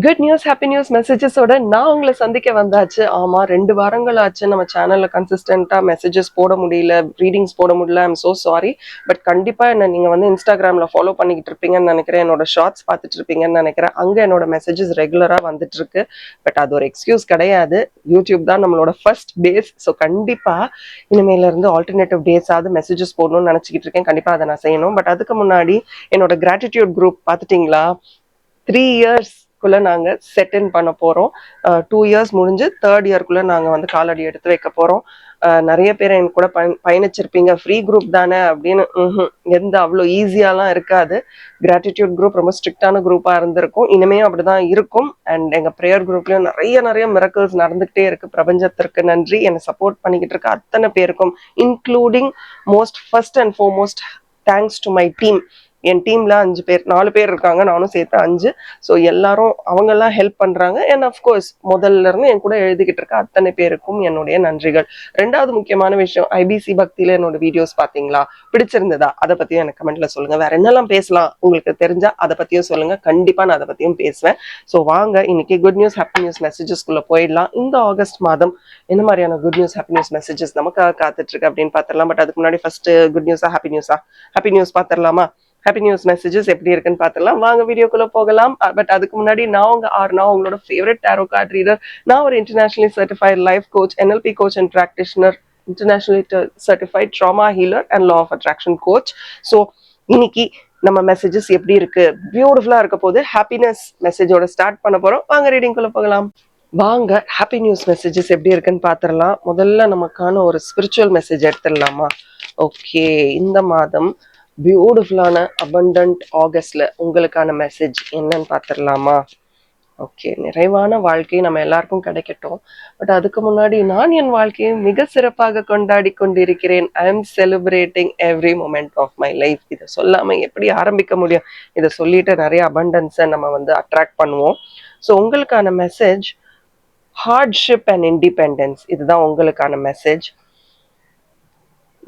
Good news, happy news மெசேஜஸோட நான் உங்களை சந்திக்க வந்தாச்சு. ஆமா, 2 வாரங்கள் ஆச்சு நம்ம சேனல்ல கன்சிஸ்டன்டா மெசேஜஸ் போட முடியல, ரீடிங்ஸ் போட முடியல. I'm so sorry. பட் கண்டிப்பா என்ன நீங்க வந்து இன்ஸ்டாகிராம்ல ஃபாலோ பண்ணிக்கிட்டு இருப்பீங்கன்னு நினைக்கிறேன். என்னோட ஷார்ட்ஸ் பார்த்துட்டு இருப்பீங்கன்னு நினைக்கிறேன். அங்க என்னோட மெசேஜஸ் ரெகுலரா வந்துட்டு இருக்கு. பட் அது ஒரு எக்ஸ்கியூஸ் கிடையாது. யூடியூப் தான் நம்மளோட ஃபர்ஸ்ட் பேஸ். ஸோ கண்டிப்பா இனிமேல இருந்து ஆல்டர்னேட்டிவ் டேஸ் ஆகுது மெசேஜஸ் போடணும்னு நினைச்சிக்கிட்டு இருக்கேன். கண்டிப்பா அதை நான் செய்யணும். பட் அதுக்கு முன்னாடி என்னோட கிராட்டிடியூட் குரூப் பார்த்துட்டீங்களா? 3 years நாங்க செட் இன் பண்ண போறோம். 2 years முடிஞ்சு 3rd year நாங்க வந்து காலடி எடுத்து வைக்க போறோம். நிறைய பேர் என் கூட பயணிச்சிருப்பீங்க. ஃப்ரீ குரூப் தானே அப்படின்னு. எந்த அவ்வளோ ஈஸியாலாம் இருக்காது. கிராட்டிடியூட் குரூப் ரொம்ப ஸ்ட்ரிக்டான குரூப்பா இருந்திருக்கும். இனிமையும் அப்படிதான் இருக்கும். அண்ட் எங்க ப்ரேயர் குரூப்லயும் நிறைய மிரக்கிள்ஸ் நடந்துகிட்டே இருக்கு. பிரபஞ்சத்திற்கு நன்றி. என்னை சப்போர்ட் பண்ணிக்கிட்டு இருக்க அத்தனை பேருக்கும், including first and foremost thanks to my team. என் டீம்ல 4 பேர் இருக்காங்க, நானும் சேர்த்து 5. ஸோ எல்லாரும் அவங்கெல்லாம் ஹெல்ப் பண்றாங்க. அண்ட் அஃப்கோர்ஸ் முதல்ல இருந்து என் கூட எழுதிக்கிட்டு இருக்க அத்தனை பேருக்கும் என்னுடைய நன்றிகள். 2வது முக்கியமான விஷயம், ஐபிசி பக்தியில என்னோட வீடியோஸ் பாத்தீங்களா? பிடிச்சிருந்ததா? அதை பத்தியும் எனக்கு கமெண்ட்ல சொல்லுங்க. வேற என்னெல்லாம் பேசலாம் உங்களுக்கு தெரிஞ்சா அதை பத்தியும் சொல்லுங்க. கண்டிப்பா நான் அதை பத்தியும் பேசுவேன். ஸோ வாங்க இன்னைக்கு குட் நியூஸ் ஹாப்பி நியூஸ் மெசேஜஸ்குள்ள போயிடலாம். இந்த ஆகஸ்ட் மாதம் என்ன மாதிரியான good news happy news messages நமக்காக காத்துட்டு இருக்கு அப்படின்னு பாத்திரலாம். பட் அதுக்கு முன்னாடி ஃபர்ஸ்ட் குட் நியூஸா ஹாப்பி நியூஸ் பாத்திரலாமா? ஹாப்பி நியூஸ் மெசேஜஸ் எப்படி இருக்குன்னு பார்த்துலாம். வாங்க வீடியோக்குள்ள போகலாம். பட் அதுக்கு முன்னாடி நான் உங்களோட ஃபேவரட் டேரோ கார்ட் ரீடர். நான் ஒரு internationally certified life coach, NLP coach and practitioner, internationally certified trauma healer and law of attraction coach. So இன்னைக்கு நம்ம மெசேஜஸ் எப்படி இருக்கு? பியூட்டிஃபுல்லா இருக்க போது. ஹாப்பினஸ் மெசேஜோட ஸ்டார்ட் பண்ண போறோம். வாங்க ரீடிங்குள்ள போகலாம். வாங்க ஹாப்பி நியூஸ் மெசேஜஸ் எப்படி இருக்குன்னு பாத்திரலாம். முதல்ல நமக்கான ஒரு ஸ்பிரிச்சுவல் மெசேஜ் எடுத்துடலாமா? ஓகே, இந்த மாதம் பியூட்டிஃபுல்லான அபண்டன்ட் ஆகஸ்ட்ல உங்களுக்கான மெசேஜ் என்னன்னு பார்த்துடலாமா? ஓகே, நிறைவான வாழ்க்கை நம்ம எல்லாருக்கும் கிடைக்கட்டும். பட் அதுக்கு முன்னாடி நான் என் வாழ்க்கையை மிக சிறப்பாக கொண்டாடி கொண்டிருக்கிறேன். I am celebrating every moment of my life. இதை சொல்லாம எப்படி ஆரம்பிக்க முடியும்? இதை சொல்லிட்டு நிறைய அபண்டன்ஸை நம்ம வந்து அட்ராக்ட் பண்ணுவோம். ஸோ உங்களுக்கான மெசேஜ் ஹார்ட்ஷிப் அண்ட் இண்டிபெண்டன்ஸ். இதுதான் உங்களுக்கான மெசேஜ்.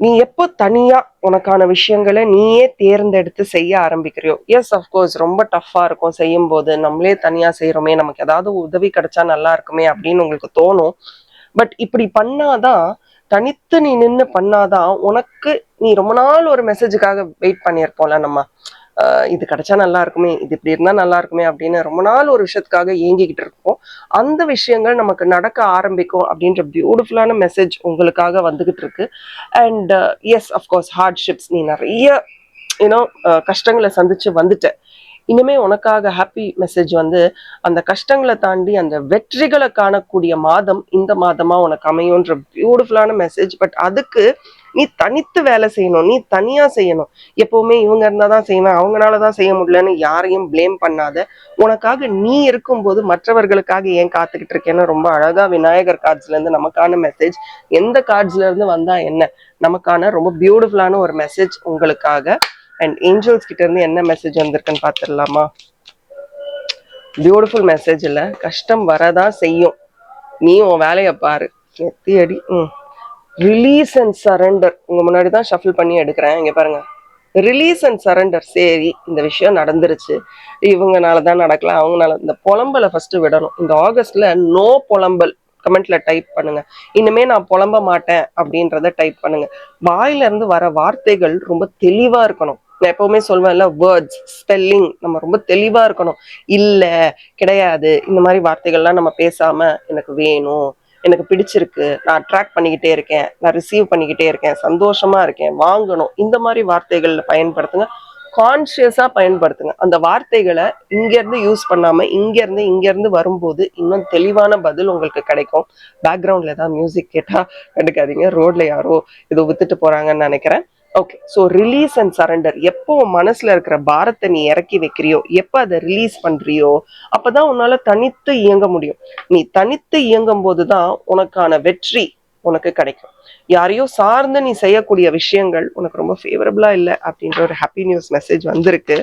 நீ எப்போ தனியா உனக்கான விஷயங்களை நீயே தேர்ந்தெடுத்து செய்ய ஆரம்பிக்கிறியோ, எஸ் அஃப்கோர்ஸ் ரொம்ப டஃப்பா இருக்கும் செய்யும் போது. நம்மளே தனியா செய்யறோமே, நமக்கு ஏதாவது உதவி கிடைச்சா நல்லா இருக்குமே அப்படின்னு உங்களுக்கு தோணும். பட் இப்படி பண்ணாதான், தனித்து நீ நின்று பண்ணாதான் உனக்கு, நீ ரொம்ப நாள் ஒரு மெசேஜுக்காக வெயிட் பண்ணியிருப்போம்ல நம்ம, இது கிடைச்சா நல்லா இருக்குமே, இது இப்படி இருந்தா நல்லா இருக்குமே அப்படின்னு ரொம்ப நாள் ஒரு விஷயத்துக்காக ஏங்கிக்கிட்டு இருப்போம். அந்த விஷயங்கள் நமக்கு நடக்க ஆரம்பிக்கும் அப்படின்ற பியூட்டிஃபுல்லான மெசேஜ் உங்களுக்காக வந்துகிட்டு இருக்கு. அண்ட் எஸ் அஃப்கோர்ஸ் ஹார்ட்ஷிப்ஸ், நீ நிறைய கஷ்டங்களை சந்திச்சு வந்துட்ட. இனிமே உனக்காக ஹாப்பி மெசேஜ் வந்து, அந்த கஷ்டங்களை தாண்டி அந்த வெற்றிகளை காணக்கூடிய மாதம் இந்த மாதமா உனக்கு அமையும்ன்ற பியூட்டிஃபுல்லான மெசேஜ். பட் அதுக்கு நீ தனித்து வேலை செய்யணும், நீ தனியா செய்யணும். எப்பவுமே இவங்க இருந்தாதான் செய்வேன், அவங்களாலதான் செய்ய முடியலன்னு யாரையும் பிளேம் பண்ணாத. உனக்காக நீ இருக்கும்போது மற்றவர்களுக்காக ஏன் காத்துக்கிட்டு இருக்கேன்னு ரொம்ப அழகா விநாயகர் கார்ட்ஸ்ல இருந்து நமக்கான மெசேஜ். எந்த கார்ட்ஸ்ல இருந்து வந்தா என்ன, நமக்கான ரொம்ப பியூட்டிஃபுல்லான ஒரு மெசேஜ் உங்களுக்காக. அண்ட் ஏஞ்சல்ஸ் கிட்ட இருந்து என்ன மெசேஜ் வந்திருக்குன்னு பாத்துடலாமா? Beautiful message. இல்ல, கஷ்டம் வரதான் செய்யும், நீ உன் வேலையை பாரு, எத்தி அடி. Release and surrender. உங்க முன்னாடிதான் ஷஃபில் பண்ணி எடுக்கிறேன், இங்க பாருங்க. Release and surrender. சரி, இந்த விஷயம் நடந்துருச்சு, இவங்கனாலதான் நடக்கல, அவங்கனால. இந்த புலம்பலை ஃபர்ஸ்ட் விடணும். இந்த ஆகஸ்ட்ல நோ புலம்பல் கமெண்ட்ல டைப் பண்ணுங்க. இனிமே நான் புலம்ப மாட்டேன் அப்படின்றத டைப் பண்ணுங்க. வாயில இருந்து வர வார்த்தைகள் ரொம்ப தெளிவா இருக்கணும். நான் எப்பவுமே சொல்வேன்ல, வேர்ட்ஸ் ஸ்பெல்லிங் நம்ம ரொம்ப தெளிவா இருக்கணும். இல்ல, கிடையாது, இந்த மாதிரி வார்த்தைகள்லாம் நம்ம பேசாம, எனக்கு வேணும், எனக்கு பிடிச்சிருக்கு, நான் அட்ராக்ட் பண்ணிக்கிட்டே இருக்கேன், நான் ரிசீவ் பண்ணிக்கிட்டே இருக்கேன், சந்தோஷமா இருக்கேன், வாங்கணும், இந்த மாதிரி வார்த்தைகள்ல பயன்படுத்துங்க. கான்சியஸா பயன்படுத்துங்க. அந்த வார்த்தைகளை இங்க இருந்து யூஸ் பண்ணாம இங்க இருந்து வரும்போது இன்னும் தெளிவான பதில் உங்களுக்கு கிடைக்கும். பேக்ரவுண்ட்ல ஏதாவது மியூசிக் கேட்டா கண்டுக்காதீங்க, ரோட்ல யாரோ ஏதோ வித்துட்டு போறாங்கன்னு நினைக்கிறேன். Okay, so release and surrender. எப்போ மனசுல இருக்கிற பாரத்தை நீ இறக்கி வைக்கிறியோ, எப்போ அதை ரிலீஸ் பண்றியோ, அப்பதான் உன்னால தனித்து இயங்க முடியும். நீ தனித்து இயங்கும் போதுதான் உனக்கான வெற்றி உனக்கு கிடைக்கும். யாரையோ சார்ந்து நீ செய்யக்கூடிய விஷயங்கள் உனக்கு ரொம்ப ஃபேவரபிளா இல்லை அப்படின்ற ஒரு ஹாப்பி நியூஸ் மெசேஜ் வந்திருக்கு.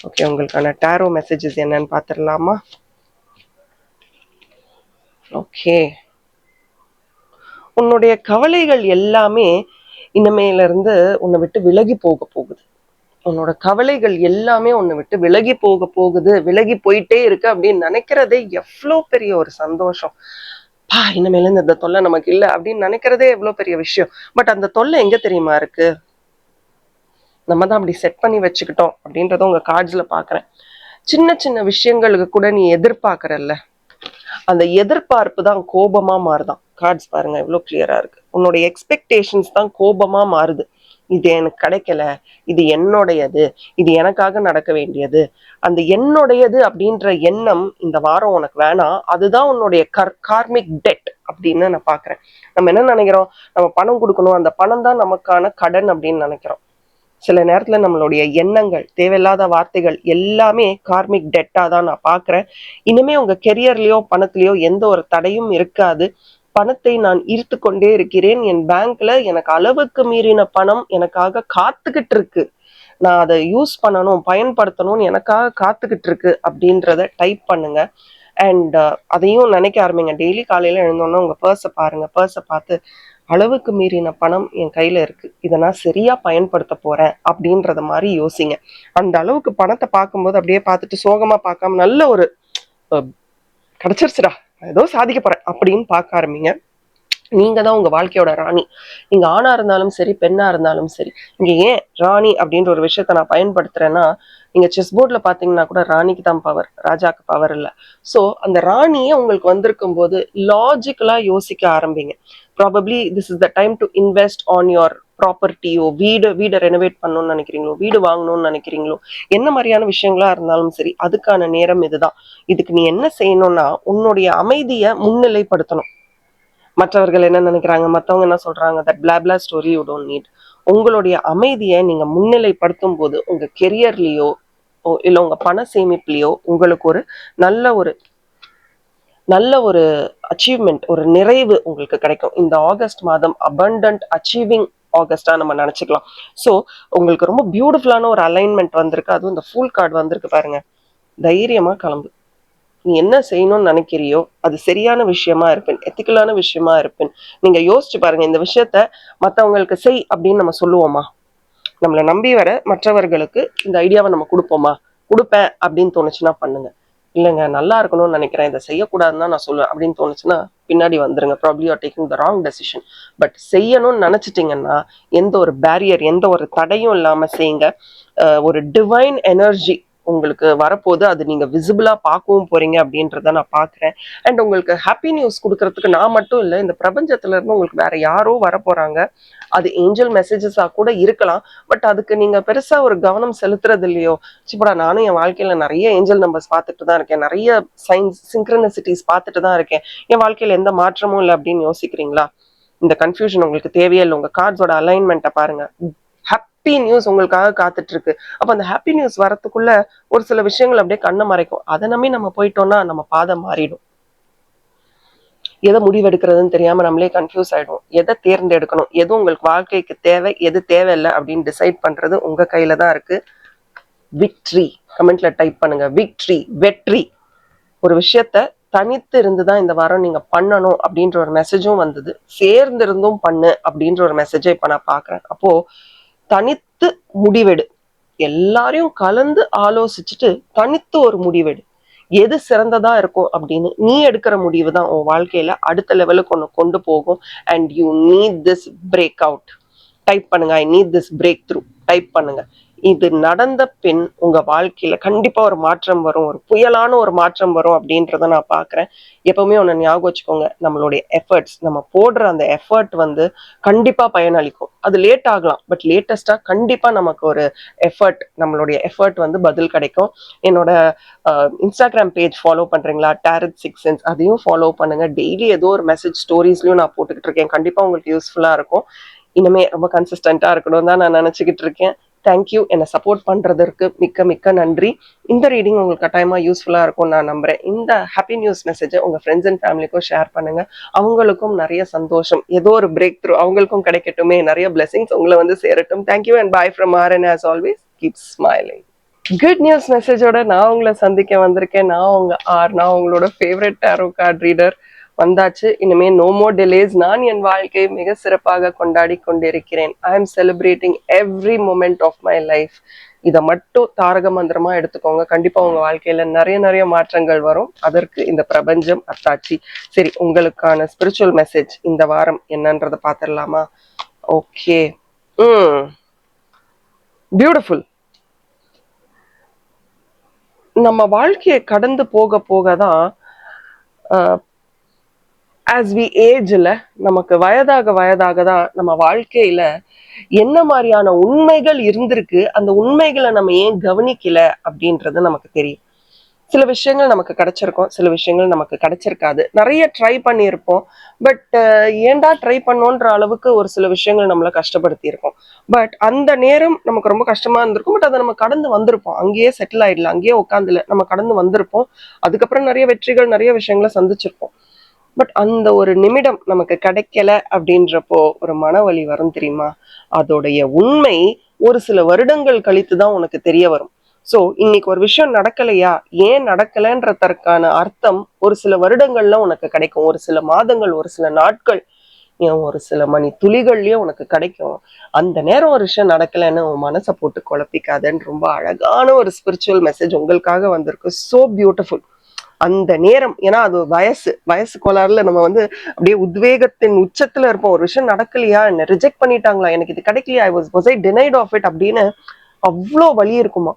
ஓகே, உங்களுக்கான டேரோ மெசேஜஸ் என்னன்னு பாத்துடலாமா? ஓகே, உன்னுடைய கவலைகள் எல்லாமே இனிமேல இருந்து உன்னை விட்டு விலகி போக போகுது. உன்னோட கவலைகள் எல்லாமே உன்னை விட்டு விலகி போக போகுது, விலகி போயிட்டே இருக்கு அப்படின்னு நினைக்கிறதே எவ்வளோ பெரிய ஒரு சந்தோஷம். இனிமேல இந்த தொல்லை நமக்கு இல்லை அப்படின்னு நினைக்கிறதே எவ்வளவு பெரிய விஷயம். பட் அந்த தொல்லை எங்க தெரியுமா இருக்கு? நம்ம தான் அப்படி செட் பண்ணி வச்சுக்கிட்டோம் அப்படின்றத உங்க கார்ட்ஸ்ல பாக்குறேன். சின்ன சின்ன விஷயங்களுக்கு கூட நீ எதிர்பார்க்கறல்ல, அந்த எதிர்பார்ப்பு தான் கோபமா மாறுதான். கார்ட்ஸ் பாருங்க எவ்வளவு கிளியரா இருக்கு. உன்னோட எக்ஸ்பெக்டேஷன்ஸ் தான் கோபமா மாறுது. இது எனக்கு கிடைக்கல, இது என்னுடையது, இது எனக்காக நடக்க வேண்டியது. அந்த என்னுடையது அப்படின்ற எண்ணம் இந்த வாரம் உனக்கு வேணாம். அதுதான் உன்னுடைய கார்மிக் டெட் அப்படின்னு நான் பாக்குறேன். நம்ம என்ன நினைக்கிறோம்? நம்ம பணம் கொடுக்கணும், அந்த பணம் தான் நமக்கான கடன் அப்படின்னு நினைக்கிறோம். சில நேரத்துல நம்மளுடைய எண்ணங்கள், தேவையில்லாத வார்த்தைகள் எல்லாமே கார்மிக் டெட்டா தான் நான் பாக்குறேன். இனிமே உங்க கெரியர்லயோ பணத்திலயோ எந்த ஒரு தடையும் இருக்காது. பணத்தை நான் ஈர்த்து கொண்டே இருக்கிறேன். என் பேங்க்ல எனக்கு அளவுக்கு மீறின பணம் எனக்காக காத்துக்கிட்டு இருக்கு. நான் அதை யூஸ் பண்ணணும், பயன்படுத்தணும்னு எனக்காக காத்துக்கிட்டு இருக்கு அப்படின்றத டைப் பண்ணுங்க. அண்ட் அதையும் நினைக்க ஆரம்பிங்க. டெய்லி காலையில எழுந்தோன்னா உங்க பர்ஸை பாருங்க. பர்ஸை பார்த்து அளவுக்கு மீறின பணம் என் கையில இருக்கு, இதை நான் சரியா பயன்படுத்த போறேன் அப்படின்றத மாதிரி யோசிங்க. அந்த அளவுக்கு பணத்தை பார்க்கும்போது அப்படியே பார்த்துட்டு சோகமா பார்க்காம நல்ல ஒரு கிடைச்சிருச்சுடா, ஏதோ சாதிக்க போறேன் அப்படின்னு பார்க்க ஆரம்பிங்க. நீங்க தான் உங்க வாழ்க்கையோட ராணி. நீங்க ஆணா இருந்தாலும் சரி, பெண்ணா இருந்தாலும் சரி. இங்க ஏன் ராணி அப்படின்ற ஒரு விஷயத்த நான் பயன்படுத்துறேன்னா, நீங்க செஸ் போர்ட்ல பாத்தீங்கன்னா கூட ராணிக்கு தான் பவர், ராஜாக்கு பவர் இல்லை. ஸோ அந்த ராணியே உங்களுக்கு வந்திருக்கும் போது லாஜிக்கலா யோசிக்க ஆரம்பிங்க. Probably this is the time to invest on your ப்ராப்பர்ட்டியோ, வீடை ரெனோவேட் பண்ணணும்னு நினைக்கிறீங்களோ, வீடு வாங்கணும்னு நினைக்கிறீங்களோ, என்ன மாதிரியான விஷயங்களா இருந்தாலும் சரி, அதுக்கான நேரம் இதுதான். இதுக்கு நீ என்ன செய்யணும்னா, உன்னுடைய அமைதியை முன்னிலைப்படுத்தணும். மற்றவர்கள் என்ன நினைக்கிறாங்க, மற்றவங்க என்ன சொல்றாங்க, that blah blah story you don't need. உங்களுடைய அமைதியை நீங்க முன்னிலைப்படுத்தும் போது உங்க கெரியர்லயோ இல்ல உங்க பண சேமிப்புலயோ உங்களுக்கு ஒரு நல்ல ஒரு அச்சீவ்மெண்ட், ஒரு நிறைவு உங்களுக்கு கிடைக்கும். இந்த ஆகஸ்ட் மாதம் அபண்டன்ட் அச்சீவிங் ஆகஸ்டா நம்ம நினைச்சுக்கலாம். ஸோ உங்களுக்கு ரொம்ப பியூட்டிஃபுல்லான ஒரு அலைன்மெண்ட் வந்திருக்கு. அதுவும் இந்த ஃபுல் கார்டு வந்திருக்கு பாருங்க. தைரியமா கிளம்பு. நீ என்ன செய்யணும்னு நினைக்கிறியோ அது சரியான விஷயமா இருப்பேன், எத்திக்கலான விஷயமா இருப்பேன். நீங்க யோசிச்சு பாருங்க, இந்த விஷயத்த மற்றவங்களுக்கு செய் அப்படின்னு நம்ம சொல்லுவோமா? நம்மளை நம்பி வர மற்றவர்களுக்கு இந்த ஐடியாவை நம்ம கொடுப்போமா? கொடுப்பேன் அப்படின்னு தோணுச்சுன்னா பண்ணுங்க. இல்லைங்க நல்லா இருக்கணும்னு நினைக்கிறேன், இதை செய்யக்கூடாதுன்னு தான் நான் சொல்லுவேன் அப்படின்னு தோணுச்சுன்னா பின்னாடி வந்துருங்க. Probably you are taking the wrong decision. But செய்யணும்னு நினைச்சிட்டிங்கன்னா எந்த ஒரு பேரியர், எந்த ஒரு தடையும் இல்லாம செய்யுங்க. ஒரு டிவைன் எனர்ஜி உங்களுக்கு வரப்போது, அது நீங்க விசிபிளா பார்க்கவும் போறீங்க அப்படின்றத நான் பாக்குறேன். அண்ட் உங்களுக்கு ஹாப்பி நியூஸ் கொடுக்கறதுக்கு நான் மட்டும் இல்லை, இந்த பிரபஞ்சத்துல இருந்து உங்களுக்கு வேற யாரோ வரப்போறாங்க. அது ஏஞ்சல் மெசேஜஸா கூட இருக்கலாம். பட் அதுக்கு நீங்க பெருசா ஒரு கவனம் செலுத்துறது இல்லையோ. சிப்படா, நானும் என் வாழ்க்கையில நிறைய ஏஞ்சல் நம்பர்ஸ் பார்த்துட்டு தான் இருக்கேன், நிறைய சைன்ஸ் சிங்க்ரனிசிட்டிஸ் பார்த்துட்டு தான் இருக்கேன், என் வாழ்க்கையில எந்த மாற்றமும் இல்லை அப்படின்னு யோசிக்கிறீங்களா? இந்த கன்ஃபியூஷன் உங்களுக்கு தேவையே இல்லை. உங்க கார்ட்ஸோட அலைன்மெண்ட்டை பாருங்க. ஹாப்பி நியூஸ் உங்களுக்காக காத்துட்டு இருக்கு. அப்ப அந்த ஹாப்பி நியூஸ் வரத்துக்குள்ள ஒரு சில விஷயங்கள் அப்படியே கண்ணை மறைக்கும். அதை நம்பி நம்ம போயிட்டோம்னா நம்ம பாதை மாறிடும். எதை முடிவெடுக்கிறதுன்னு தெரியாம நம்மளே கன்ஃபியூஸ் ஆயிடும். எதை தேர்ந்தெடுக்கணும், எது உங்களுக்கு வாழ்க்கைக்கு தேவை, எது தேவையில்லை அப்படின்னு டிசைட் பண்றது உங்க கையில தான் இருக்கு. விக்ட்ரி கமெண்ட்ல டைப் பண்ணுங்க. விக்ட்ரி, வெற்றி. ஒரு விஷயத்த தனித்து இருந்துதான் இந்த வாரம் நீங்க பண்ணணும் அப்படின்ற ஒரு மெசேஜும் வந்தது. சேர்ந்து இருந்தும் பண்ணு அப்படின்ற ஒரு மெசேஜை இப்ப நான் பாக்குறேன். அப்போ தனித்து முடிவெடு. எல்லாரையும் கலந்து ஆலோசிச்சுட்டு தனித்து ஒரு முடிவெடு. எது சிறந்ததா இருக்கும் அப்படின்னு நீ எடுக்கிற முடிவு தான் உன் வாழ்க்கையில அடுத்த லெவலுக்கு ஒன்று கொண்டு போகும். And you need this break out. Type பண்ணுங்க, I need this breakthrough. Type பண்ணுங்க. இது நடந்த பின் உங்க வாழ்க்கையில கண்டிப்பா ஒரு மாற்றம் வரும், ஒரு புயலான ஒரு மாற்றம் வரும் அப்படின்றத நான் பாக்குறேன். எப்பவுமே ஒண்ணு ஞாபகம் வச்சுக்கோங்க, நம்மளுடைய எஃபர்ட்ஸ், நம்ம போடுற அந்த எஃபர்ட் வந்து கண்டிப்பா பயனளிக்கும். அது லேட் ஆகலாம், பட் லேட்டஸ்டா கண்டிப்பா நமக்கு ஒரு நம்மளுடைய எஃபர்ட் வந்து பதில் கிடைக்கும். என்னோட இன்ஸ்டாகிராம் பேஜ் ஃபாலோ பண்றீங்களா? டேரட் 6 சென்ஸ், அதையும் ஃபாலோ பண்ணுங்க. டெய்லி ஏதோ ஒரு மெசேஜ் ஸ்டோரிஸ்லயும் நான் போட்டுக்கிட்டு இருக்கேன். கண்டிப்பா உங்களுக்கு யூஸ்ஃபுல்லா இருக்கும். இனிமே ரொம்ப கன்சிஸ்டண்டா இருக்கணும் தான் நான் நினைச்சுக்கிட்டு இருக்கேன். தேங்க்யூ. என்னை சப்போர்ட் பண்றதற்கு மிக்க மிக்க நன்றி. இந்த ரீடிங் உங்களுக்கு கட்டாயமா யூஸ்ஃபுல்லா இருக்கும் நான் நம்புறேன். இந்த ஹாப்பி நியூஸ் மெசேஜை உங்க ஃப்ரெண்ட்ஸ் அண்ட் ஃபேமிலிக்கும் ஷேர் பண்ணுங்க. அவங்களுக்கும் நிறைய சந்தோஷம், ஏதோ ஒரு பிரேக் த்ரூ அவங்களுக்கும் கிடைக்கட்டுமே, நிறைய பிளெஸிங்ஸ் உங்களை வந்து சேரட்டும். Thank you and bye from RN. as always, keep smiling. Good news மெசேஜோட நான் உங்களை சந்திக்க வந்திருக்கேன். நான் உங்க நான் உங்களோட ஃபேவரட் டேரோ கார்ட் ரீடர். வந்தாச்சு. இனிமே நோ மோர் டிலேஸ். நான் என் வாழ்க்கையை மிக சிறப்பாக கொண்டாடி கொண்டிருக்கிறேன். I am celebrating every moment of my life. இதை மட்டும் தாரக மந்திரமா எடுத்துக்கோங்க. கண்டிப்பா உங்க வாழ்க்கையில நிறைய நிறைய மாற்றங்கள் வரும். அதற்கு இந்த பிரபஞ்சம் அத்தாட்சி. சரி, உங்களுக்கான ஸ்பிரிச்சுவல் மெசேஜ் இந்த வாரம் என்னன்றதை பார்த்துடலாமா? ஓகே. பியூட்டிஃபுல். நம்ம வாழ்க்கையை கடந்து போக போகதான் ஆஸ் வி ஏஜ்ல நமக்கு வயதாக தான் நம்ம வாழ்க்கையில என்ன மாதிரியான உண்மைகள் இருந்திருக்கு, அந்த உண்மைகளை நம்ம ஏன் கவனிக்கல அப்படின்றது நமக்கு தெரியும். சில விஷயங்கள் நமக்கு கிடைச்சிருக்கும், சில விஷயங்கள் நமக்கு கிடைச்சிருக்காது. நிறைய ட்ரை பண்ணியிருப்போம், பட் ஏன்டா ட்ரை பண்ணோன்ற அளவுக்கு ஒரு சில விஷயங்கள் நம்மளை கஷ்டப்படுத்தி இருக்கோம். பட் அந்த நேரம் நமக்கு ரொம்ப கஷ்டமா இருந்திருக்கும், பட் அதை நம்ம கடந்து வந்திருப்போம். அங்கேயே செட்டில் ஆயிடல, அங்கேயே உட்காந்துல நம்ம கடந்து வந்திருப்போம். அதுக்கப்புறம் நிறைய வெற்றிகள், நிறைய விஷயங்களை சந்திச்சிருப்போம். பட் அந்த ஒரு நிமிடம் நமக்கு கிடைக்கல அப்படின்றப்போ ஒரு மனவலி வரும் தெரியுமா? அதோடைய உண்மை ஒரு சில வருடங்கள் கழித்து தான் உனக்கு தெரிய வரும். ஸோ இன்னைக்கு ஒரு விஷயம் நடக்கலையா, ஏன் நடக்கலைன்றதற்கான அர்த்தம் ஒரு சில வருடங்கள்ல உனக்கு கிடைக்கும், ஒரு சில மாதங்கள், ஒரு சில நாட்கள், ஒரு சில மணி துளிகள்லயும் உனக்கு கிடைக்கும். அந்த நேரம் ஒரு விஷயம் நடக்கலைன்னு உன் மனசை போட்டு குழப்பிக்காதன்னு ரொம்ப அழகான ஒரு ஸ்பிரிச்சுவல் மெசேஜ் உங்களுக்காக வந்திருக்கு. So beautiful. அந்த நேரம், ஏன்னா அது வயசு கோளாறுல நம்ம அப்படியே உத்வேகத்தின் உச்சத்துல இருப்போம். ஒரு விஷயம் நடக்கலையா, என்ன ரிஜெக்ட் பண்ணிட்டாங்களா, எனக்கு இது கிடைக்கலையா, was I denied of it அப்படின்னு அவ்வளோ வலி இருக்குமா.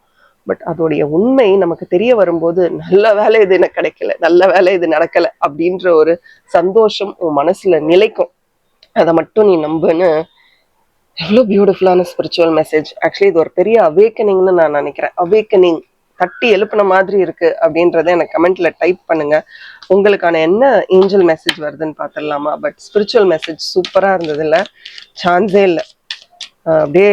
பட் அதோடைய உண்மை நமக்கு தெரிய வரும்போது, நல்ல வேலை இது எனக்கு கிடைக்கல, நல்ல வேலை இது நடக்கல அப்படின்ற ஒரு சந்தோஷம் உன் மனசுல நிலைக்கும். அதை மட்டும் நீ நம்புன்னு. எவ்வளோ பியூட்டிஃபுல்லான ஸ்பிரிச்சுவல் மெசேஜ். ஆக்சுவலி இது ஒரு பெரிய அவேக்கனிங்னு நான் நினைக்கிறேன். அவேக்கனிங், தட்டி எழுப்பின மாதிரி இருக்கு அப்படின்றத எனக்கு கமெண்ட்ல டைப் பண்ணுங்க. உங்களுக்கான என்ன ஏஞ்சல் மெசேஜ் வருதுன்னு பார்த்துடலாமா? பட் ஸ்பிரிச்சுவல் மெசேஜ் சூப்பரா இருந்தது இல்ல, சான்ஸே இல்லை. அப்படியே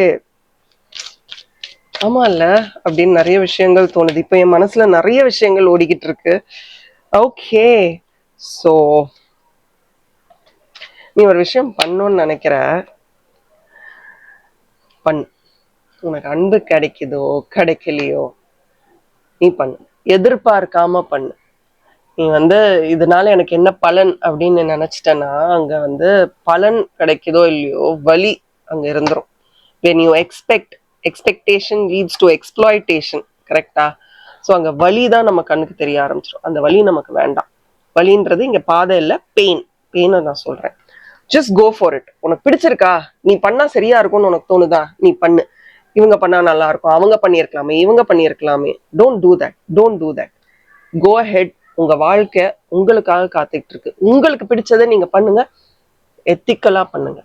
ஆமா இல்ல அப்படின்னு நிறைய விஷயங்கள் தோணுது. இப்போ என் மனசுல நிறைய விஷயங்கள் ஓடிக்கிட்டு இருக்கு. ஓகே, ஸோ நீ ஒரு விஷயம் பண்ணணும்னு நினைக்கிற, பண்ணு. உனக்கு அன்பு கிடைக்குதோ கிடைக்கலையோ நீ பண்ணு, எதிர்பார்க்காம பண்ணு. நீ இதனால எனக்கு என்ன பலன் அப்படின்னு நினைச்சிட்டேன்னா, அங்க பலன் கிடைக்குதோ இல்லையோ வலி அங்க இருந்துரும். when you expectation leads to exploitation, கரெக்டா? ஸோ அங்க வலி தான் நம்ம கண்ணுக்கு தெரிய ஆரம்பிச்சிடும். அந்த வலி நமக்கு வேண்டாம். வலின்றது இங்க பாதை இல்லை, பெயினை நான் சொல்றேன். Just go for it. உனக்கு பிடிச்சிருக்கா, நீ பண்ணா சரியா இருக்கும்னு உனக்கு தோணுதா, நீ பண்ணு. இவங்க பண்ணா நல்லா இருக்கும், அவங்க பண்ணியிருக்கலாமே, இவங்க பண்ணியிருக்கலாமே, don't do that. Go ahead. உங்க வாழ்க்கை உங்களுக்காக காத்துக்கிட்டு இருக்கு. உங்களுக்கு பிடிச்சதை நீங்க பண்ணுங்க, எத்திக்கலா பண்ணுங்க.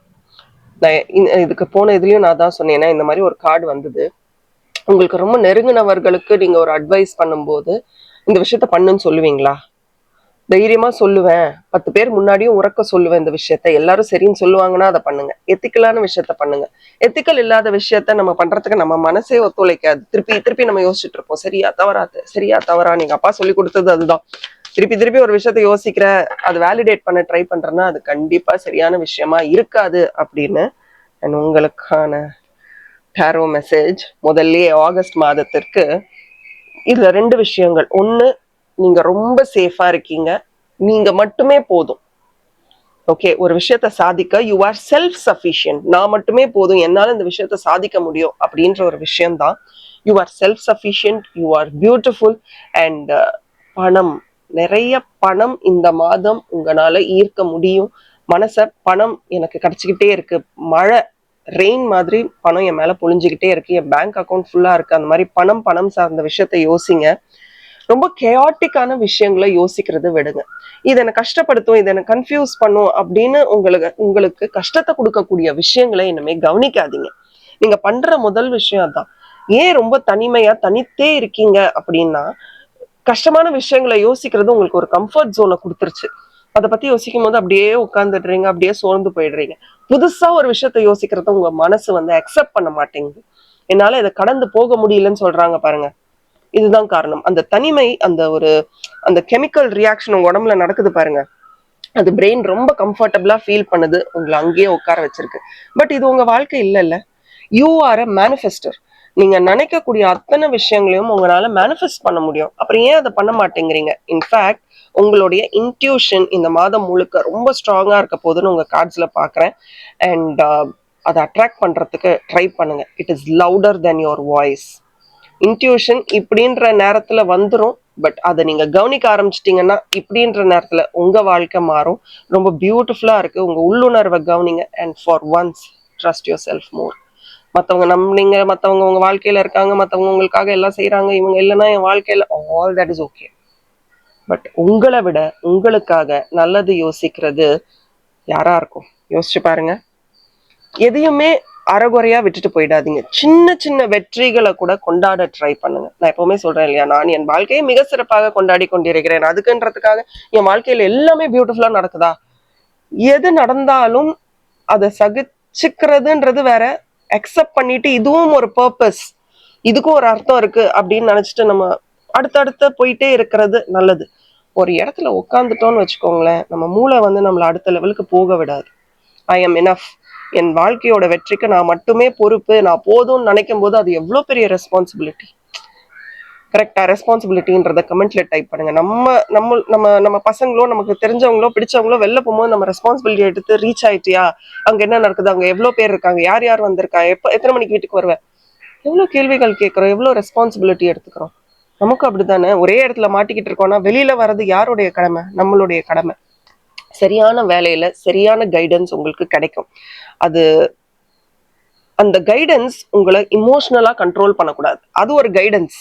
நான் இதுக்கு போன இதுலயும் நான் தான் சொன்னேன், இந்த மாதிரி ஒரு கார்டு வந்தது. உங்களுக்கு ரொம்ப நெருங்கினவர்களுக்கு நீங்க ஒரு அட்வைஸ் பண்ணும்போது இந்த விஷயத்த பண்ணுன்னு சொல்லுவீங்களா? தைரியமா சொல்லுவேன், 10 பேர் முன்னாடியும் உறக்க சொல்லுவேன் இந்த விஷயத்த. எல்லாரும் சரின்னு சொல்லுவாங்கன்னா அதை பண்ணுங்க. எத்திக்கலான விஷயத்த பண்ணுங்க. எத்திக்கல் இல்லாத விஷயத்த நம்ம பண்றதுக்கு நம்ம மனசே ஒத்துழைக்காது. திருப்பி நம்ம யோசிச்சுட்டு இருப்போம், சரியா தவறா. நீங்க அப்பா சொல்லி கொடுத்தது அதுதான். திருப்பி ஒரு விஷயத்த யோசிக்கிற, அது வேலிடேட் பண்ண ட்ரை பண்றேன்னா அது கண்டிப்பா சரியான விஷயமா இருக்காது அப்படின்னு. உங்களுக்கான டாரோ மெசேஜ் முதல்ல ஆகஸ்ட் மாதத்திற்கு இதுல 2 விஷயங்கள். ஒண்ணு, நீங்க ரொம்ப சேஃபா இருக்கீங்க, நீங்க மட்டுமே போதும். ஓகே, ஒரு விஷயத்த சாதிக்க யூ ஆர் செல்ஃப் சஃபிஷியன்ட். நான் மட்டுமே போதும், என்னால இந்த விஷயத்த சாதிக்க முடியும் அப்படின்ற ஒரு விஷயம்தான். You are self sufficient, you are beautiful. And பணம், நிறைய பணம் இந்த மாதம் உங்களால ஈர்க்க முடியும். பணம் எனக்கு கிடைச்சிக்கிட்டே இருக்கு, மழை ரெயின் மாதிரி பணம் என் மேல பொழிஞ்சுக்கிட்டே இருக்கு, என் பேங்க் அக்கௌண்ட் ஃபுல்லா இருக்கு. அந்த மாதிரி பணம் சார்ந்த விஷயத்த யோசிங்க. ரொம்ப கேயாட்டிக்கான விஷயங்களை யோசிக்கிறது விடுங்க. இது எனக்கு கஷ்டப்படுத்தும், இது எனக்கு கன்ஃபியூஸ் பண்ணும் அப்படின்னு உங்களுக்கு கஷ்டத்தை கொடுக்கக்கூடிய விஷயங்களை இனிமே கவனிக்காதீங்க. நீங்க பண்ற முதல் விஷயம் அதான். ஏன் ரொம்ப தனிமையா தனித்தே இருக்கீங்க அப்படின்னா, கஷ்டமான விஷயங்களை யோசிக்கிறது உங்களுக்கு ஒரு கம்ஃபர்ட் ஜோனை கொடுத்துருச்சு. அதை பத்தி யோசிக்கும் போது அப்படியே உட்கார்ந்துடுறீங்க, அப்படியே சோர்ந்து போயிடுறீங்க. புதுசா ஒரு விஷயத்த யோசிக்கிறத உங்க மனசு அக்செப்ட் பண்ண மாட்டேங்குது. என்னால இதை கடந்து போக முடியலன்னு சொல்றாங்க பாருங்க. இதுதான் காரணம். அந்த தனிமை, அந்த கெமிக்கல் ரியாக்ஷன் உங்க உடம்புல நடக்குது பாருங்க. அது பிரெயின் ரொம்ப கம்ஃபர்டபுளா ஃபீல் பண்ணுது, உங்களை அங்கேயே உட்கார வச்சிருக்கு. பட் இது உங்க வாழ்க்கை இல்லைல்ல. யூ ஆர் அ மேனிஃபெஸ்டர். நீங்க நினைக்கக்கூடிய அத்தனை விஷயங்களையும் உங்களால மேனிஃபெஸ்ட் பண்ண முடியும். அப்புறம் ஏன் அதை பண்ண மாட்டேங்கிறீங்க? இன்ஃபேக்ட் உங்களுடைய இன்ட்யூஷன் இந்த மாதம் முழுக்க ரொம்ப ஸ்ட்ராங்கா இருக்க போதுன்னு உங்க கார்ட்ஸ்ல பாக்குறேன். அண்ட் அதை அட்ராக்ட் பண்றதுக்கு ட்ரை பண்ணுங்க. It is louder then your voice. Intuition இப்படின்ற நேரத்துல வந்துடும். பட் அதை நீங்க கவனிக்க ஆரம்பிச்சிட்டீங்கன்னா இப்படின்ற நேரத்துல உங்க வாழ்க்கை மாறும். ரொம்ப பியூட்டிஃபுல்லா இருக்கு. உங்க உள்ளுணர்வை கவனிங்க. And for once trust yourself more. நீங்க மத்தவங்க உங்க வாழ்க்கையில இருக்காங்க, மத்தவங்க உங்களுக்காக எல்லாம் செய்யறாங்க, இவங்க இல்லைன்னா என் வாழ்க்கையில all that is okay. But உங்களை விட உங்களுக்காக நல்லது யோசிக்கிறது யாரா இருக்கும்? யோசிச்சு பாருங்க. எதையுமே அறகுறையா விட்டுட்டு போயிடாதீங்க. சின்ன சின்ன வெற்றிகளை கூட கொண்டாட ட்ரை பண்ணுங்க. நான் எப்பவுமே சொல்றேன் இல்லையா, நான் என் வாழ்க்கையை மிக சிறப்பாக கொண்டாடி கொண்டிருக்கிறேன். அதுக்குன்றதுக்காக என் வாழ்க்கையில எல்லாமே பியூட்டிஃபுல்லா நடக்குதா? எது நடந்தாலும் அதை சகிச்சுக்கிறதுன்றது வேற, அக்செப்ட் பண்ணிட்டு இதுவும் ஒரு பர்பஸ், இதுக்கும் ஒரு அர்த்தம் இருக்கு அப்படின்னு நினைச்சிட்டு நம்ம அடுத்தடுத்த போயிட்டே இருக்கிறது நல்லது. ஒரு இடத்துல உட்காந்துட்டோம்னு வச்சுக்கோங்களேன், நம்ம மூளை வந்து நம்மளை அடுத்த லெவலுக்கு போக விடாது. ஐ எம் எனஃப், என் வாழ்க்கையோட வெற்றிக்கு நான் மட்டுமே பொறுப்பு, நான் போதும்னு நினைக்கும் போது அது எவ்வளவு பெரிய ரெஸ்பான்சிபிலிட்டி. கரெக்டா? ரெஸ்பான்சிபிலிட்டின்றத கமெண்ட்ல டைப் பண்ணுங்க. நம்ம நம்ம நம்ம நம்ம பசங்களோ நமக்கு தெரிஞ்சவங்களோ பிடிச்சவங்களோ வெளில போகும்போது நம்ம ரெஸ்பான்சிபிலிட்டி எடுத்து ரீச் ஆயிட்டியா, அங்க என்ன நடக்குது, அங்க எவ்வளவு பேர் இருக்காங்க, யார் யார் வந்திருக்கா, எத்தனை மணிக்கு வீட்டுக்கு வருவேன், எவ்வளவு கேள்விகள் கேட்கிறோம், எவ்வளவு ரெஸ்பான்சிபிலிட்டி எடுத்துக்கிறோம். நமக்கும் அப்படித்தானே. ஒரே இடத்துல மாட்டிக்கிட்டு இருக்கோம்னா வெளியில வர்றது யாருடைய கடமை? நம்மளுடைய கடமை. சரியான வேலையில சரியான கைடன்ஸ் உங்களுக்கு கிடைக்கும். அது அந்த கைடன்ஸ் உங்களை இமோஷனலா கண்ட்ரோல் பண்ணக்கூடாது. அது ஒரு கைடன்ஸ்.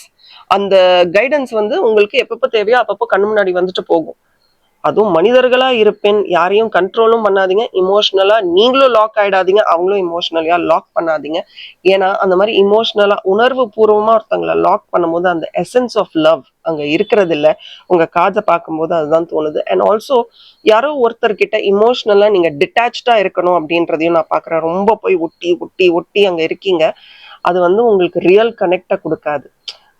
அந்த கைடன்ஸ் வந்து உங்களுக்கு எப்பப்போ தேவையோ அப்பப்போ கண்ணு முன்னாடி வந்துட்டு போகும். அதுவும் மனிதர்களா இருப்பேன், யாரையும் கண்ட்ரோலும் பண்ணாதீங்க. இமோஷனலா நீங்களும் லாக் ஆயிடாதீங்க, அவங்களும் இமோஷனலியா லாக் பண்ணாதீங்க. ஏன்னா அந்த மாதிரி இமோஷனலா உணர்வு பூர்வமா ஒருத்தவங்களை லாக் பண்ணும்போது அந்த எசன்ஸ் ஆஃப் லவ் அங்க இருக்கிறது இல்ல. உங்க காதை பார்க்கும்போது அதுதான் தோணுது. அண்ட் ஆல்சோ யாரோ ஒருத்தர்கிட்ட இமோஷனலா நீங்க டிட்டாச்சா இருக்கணும் அப்படின்றதையும் நான் பாக்குறேன். ரொம்ப போய் ஒட்டி ஒட்டி ஒட்டி அங்க இருக்கீங்க. அது வந்து உங்களுக்கு ரியல் கனெக்டை கொடுக்காது.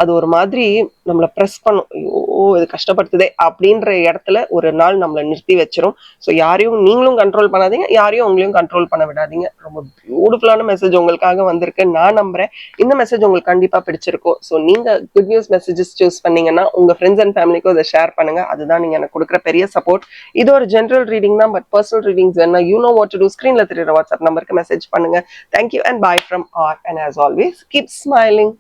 அது ஒரு மாதிரி நம்மளை ப்ரெஸ் பண்ணும். ஐயோ இது கஷ்டப்படுத்துதே அப்படின்ற இடத்துல ஒரு நாள் நம்மளை நிறுத்தி வச்சிரும். ஸோ யாரையும் நீங்களும் கண்ட்ரோல் பண்ணாதீங்க, யாரையும் உங்களையும் கண்ட்ரோல் பண்ண விடாதீங்க. ரொம்ப பியூட்டிஃபுல்லான மெசேஜ் உங்களுக்காக வந்திருக்கு. நான் நம்புறேன் இந்த மெசேஜ் உங்களுக்கு கண்டிப்பா பிடிச்சிருக்கும். ஸோ நீங்க குட் நியூஸ் மெசேஜஸ் சூஸ் பண்ணீங்கன்னா உங்க ஃப்ரெண்ட்ஸ் அண்ட் ஃபேமிலிக்கும் இதை ஷேர் பண்ணுங்க. அதுதான் நீங்க எனக்கு கொடுக்குற பெரிய சப்போர்ட். இது ஒரு ஜென்ரல் ரீடிங் தான். பட் பர்சனல் ரீடிங்ஸ் வேணா you know what to do, ஸ்கிரீன்ல தெரியுற வாட்ஸ்அப் நம்பருக்கு மெசேஜ் பண்ணுங்க. தேங்க்யூ அண்ட் பாய் ஃப்ரம் ஆர். And as always keep smiling.